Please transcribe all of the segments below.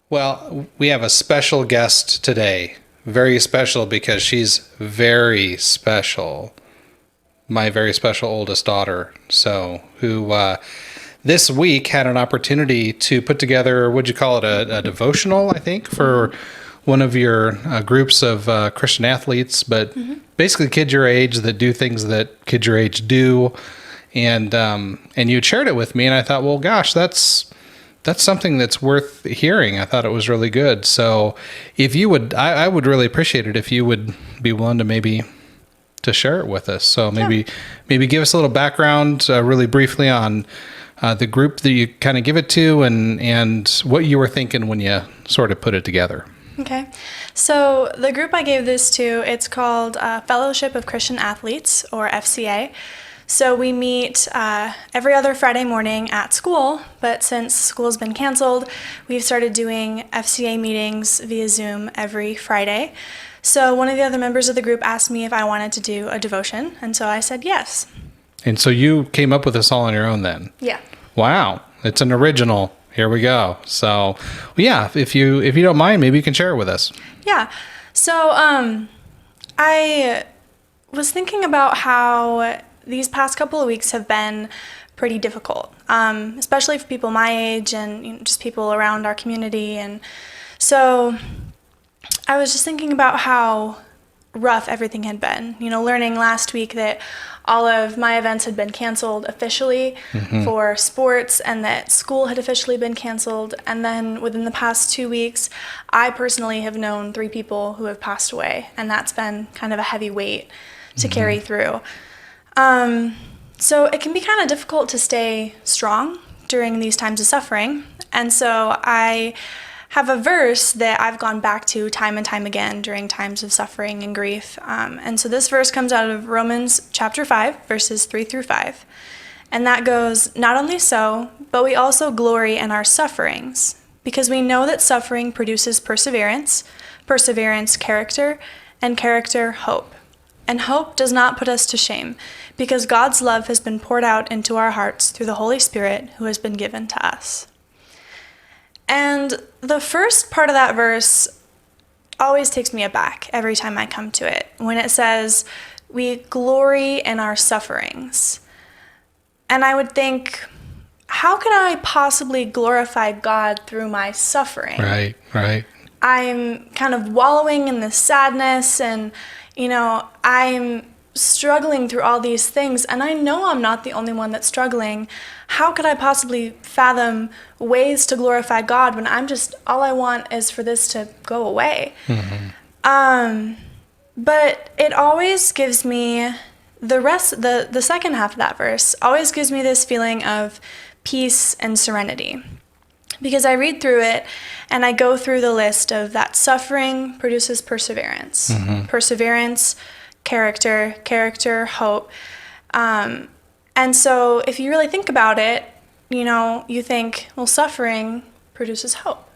Well, we have a special guest today. Very special because she's very special. My very special oldest daughter. So, who this week had an opportunity to put together, what'd you call it, a devotional, I think, for one of your groups of Christian athletes, but basically kids your age that do things that kids your age do. And you shared it with me, and I thought, well, gosh, that's something that's worth hearing. I thought it was really good. So if you would, I would really appreciate it if you would be willing to maybe to share it with us. So maybe give us a little background really briefly on the group that you kind of give it to and what you were thinking when you sort of put it together. Okay. So the group I gave this to, it's called Fellowship of Christian Athletes, or FCA. So we meet every other Friday morning at school, but since school's been canceled, we've started doing FCA meetings via Zoom every Friday. So one of the other members of the group asked me if I wanted to do a devotion, and so I said yes. And so you came up with this all on your own then? Yeah. Wow. It's an original. Here we go. So, yeah, if you don't mind, maybe you can share it with us. Yeah. So I was thinking about how these past couple of weeks have been pretty difficult, especially for people my age and just people around our community. And so I was just thinking about how rough everything had been. Learning last week that all of my events had been canceled officially for sports and that school had officially been canceled. And then within the past 2 weeks, I personally have known 3 people who have passed away. And that's been kind of a heavy weight to carry through. So it can be kind of difficult to stay strong during these times of suffering. And so I have a verse that I've gone back to time and time again during times of suffering and grief. And so this verse comes out of Romans chapter 5, verses 3 through 5. And that goes, "Not only so, but we also glory in our sufferings, because we know that suffering produces perseverance, perseverance character, and character hope. And hope does not put us to shame, because God's love has been poured out into our hearts through the Holy Spirit who has been given to us." And the first part of that verse always takes me aback every time I come to it, when it says, we glory in our sufferings. And I would think, how could I possibly glorify God through my suffering? Right. I'm kind of wallowing in this sadness and, I'm struggling through all these things, and I know I'm not the only one that's struggling. How could I possibly fathom ways to glorify God when all I want is for this to go away? But it always gives me the second half of that verse always gives me this feeling of peace and serenity. Because I read through it and I go through the list of that suffering produces perseverance. Perseverance, character, hope. And so if you really think about it, you think, well, suffering produces hope.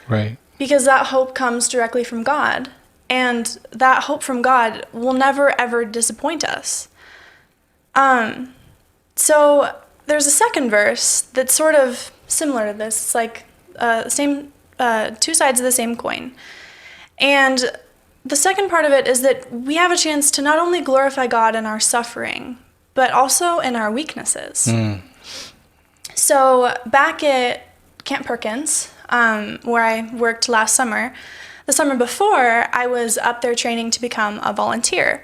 Right. Because that hope comes directly from God. And that hope from God will never, ever disappoint us. So there's a second verse that's sort of similar to this. It's like same 2 sides of the same coin. And the second part of it is that we have a chance to not only glorify God in our suffering, but also in our weaknesses. So back at Camp Perkins, where I worked last summer, the summer before, I was up there training to become a volunteer.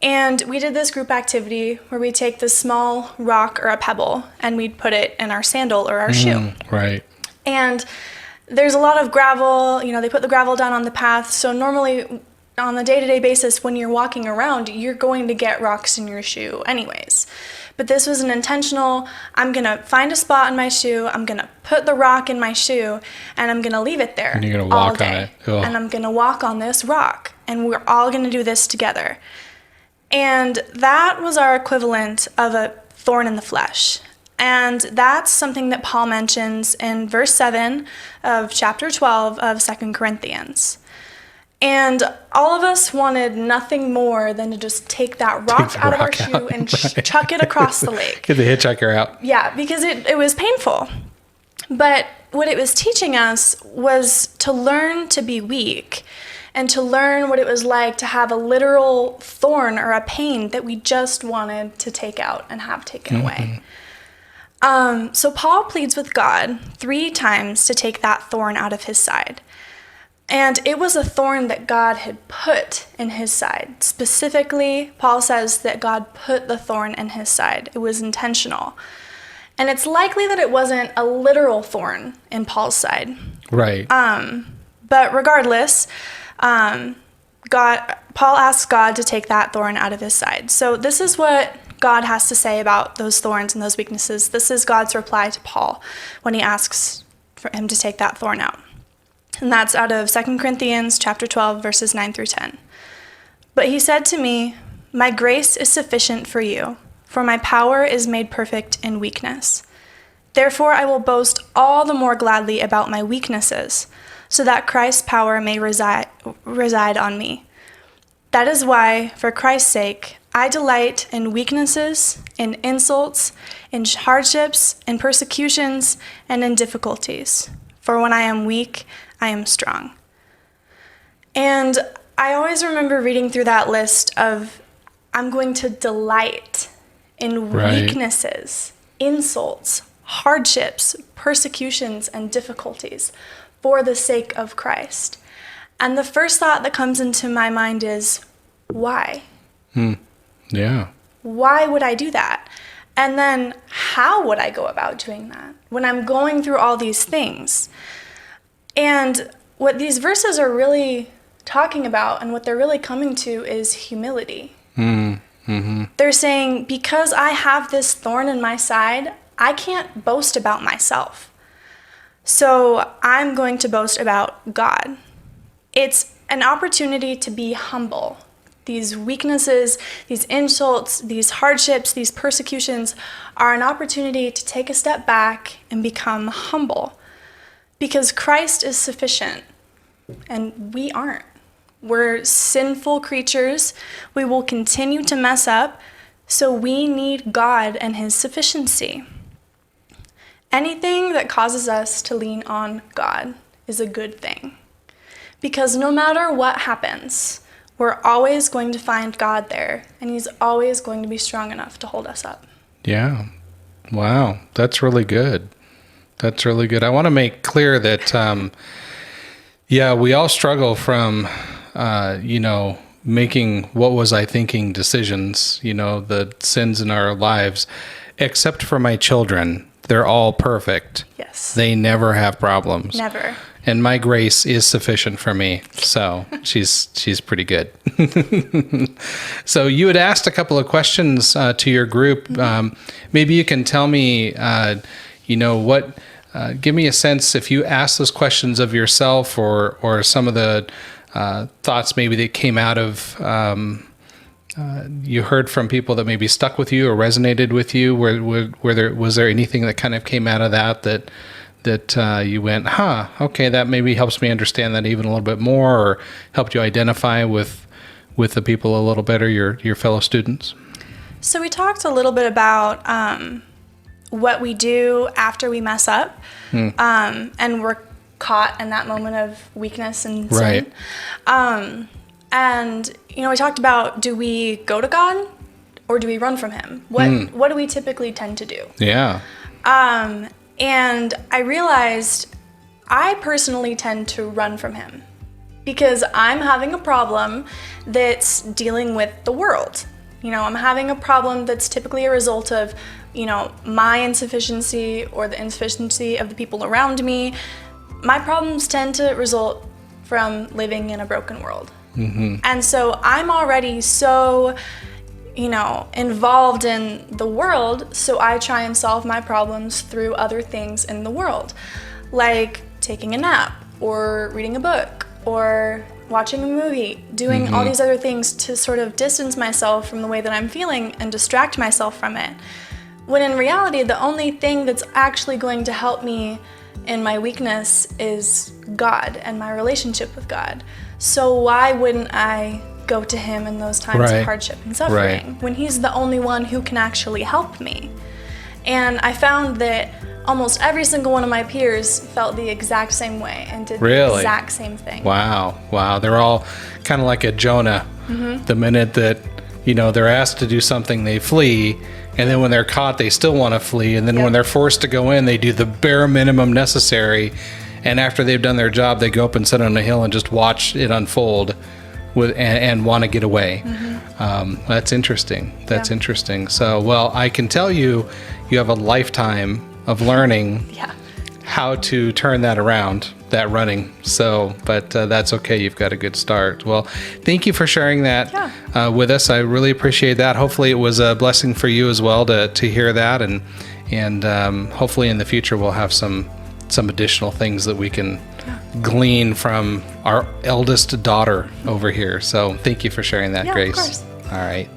And we did this group activity where we take this small rock or a pebble and we'd put it in our sandal or our shoe. Right. And there's a lot of gravel, they put the gravel down on the path. So normally on a day-to-day basis, when you're walking around, you're going to get rocks in your shoe anyways. But this was an intentional, I'm going to find a spot in my shoe, I'm going to put the rock in my shoe, and I'm going to leave it there and you're going to walk on it. And I'm going to walk on this rock, and we're all going to do this together. And that was our equivalent of a thorn in the flesh. And that's something that Paul mentions in verse 7 of chapter 12 of 2 Corinthians. And all of us wanted nothing more than to just take that rock out of our shoe and chuck it across the lake. Get the hitchhiker out. Yeah, because it was painful. But what it was teaching us was to learn to be weak and to learn what it was like to have a literal thorn or a pain that we just wanted to take out and have taken away. So Paul pleads with God 3 times to take that thorn out of his side. And it was a thorn that God had put in his side. Specifically, Paul says that God put the thorn in his side. It was intentional. And it's likely that it wasn't a literal thorn in Paul's side. Right. But regardless, Paul asks God to take that thorn out of his side. So this is what God has to say about those thorns and those weaknesses. This is God's reply to Paul when he asks for him to take that thorn out. And that's out of 2 Corinthians chapter 12, verses 9 through 10. But he said to me, "My grace is sufficient for you, for my power is made perfect in weakness. Therefore I will boast all the more gladly about my weaknesses, so that Christ's power may reside on me. That is why, for Christ's sake, I delight in weaknesses, in insults, in hardships, in persecutions, and in difficulties. For when I am weak, I am strong." And I always remember reading through that list of, I'm going to delight in weaknesses, insults, hardships, persecutions, and difficulties for the sake of Christ. And the first thought that comes into my mind is, why? Yeah. Why would I do that? And then how would I go about doing that when I'm going through all these things? And what these verses are really talking about and what they're really coming to is humility. They're saying, because I have this thorn in my side, I can't boast about myself. So I'm going to boast about God. It's an opportunity to be humble. These weaknesses, these insults, these hardships, these persecutions are an opportunity to take a step back and become humble. Because Christ is sufficient, and we aren't. We're sinful creatures. We will continue to mess up, so we need God and his sufficiency. Anything that causes us to lean on God is a good thing. Because no matter what happens, we're always going to find God there, and he's always going to be strong enough to hold us up. Yeah. Wow. That's really good. That's really good. I want to make clear that, we all struggle from, making what was I thinking decisions, the sins in our lives, except for my children. They're all perfect. Yes. They never have problems. Never. And my grace is sufficient for me. So she's pretty good. So you had asked a couple of questions to your group. Maybe you can tell me, give me a sense if you ask those questions of yourself or some of the thoughts maybe that came out of, you heard from people that maybe stuck with you or resonated with you. Was there anything that kind of came out of that you went, okay, that maybe helps me understand that even a little bit more, or helped you identify with the people a little better, your fellow students? So we talked a little bit about what we do after we mess up, and we're caught in that moment of weakness and sin. Right. And we talked about, do we go to God or do we run from him? What do we typically tend to do? Yeah. And I realized I personally tend to run from him because I'm having a problem that's dealing with the world. I'm having a problem that's typically a result of, my insufficiency or the insufficiency of the people around me. My problems tend to result from living in a broken world. And so I'm already so, involved in the world, so I try and solve my problems through other things in the world, like taking a nap or reading a book or watching a movie, doing all these other things to sort of distance myself from the way that I'm feeling and distract myself from it. When in reality, the only thing that's actually going to help me in my weakness is God and my relationship with God. So why wouldn't I go to him in those times of hardship and suffering when he's the only one who can actually help me? And I found that almost every single one of my peers felt the exact same way and did the Really? exact same thing. Wow. They're all kind of like a Jonah. The minute that, they're asked to do something, they flee. And then when they're caught, they still want to flee. And then when they're forced to go in, they do the bare minimum necessary. And after they've done their job, they go up and sit on a hill and just watch it unfold and want to get away. That's interesting. That's interesting. So, well, I can tell you have a lifetime of learning how to turn that around, that running. So, but that's okay. You've got a good start. Well, thank you for sharing that with us. I really appreciate that. Hopefully it was a blessing for you as well to hear that. And hopefully in the future we'll have some additional things that we can glean from our eldest daughter over here. So thank you for sharing that, Grace. Of course. All right.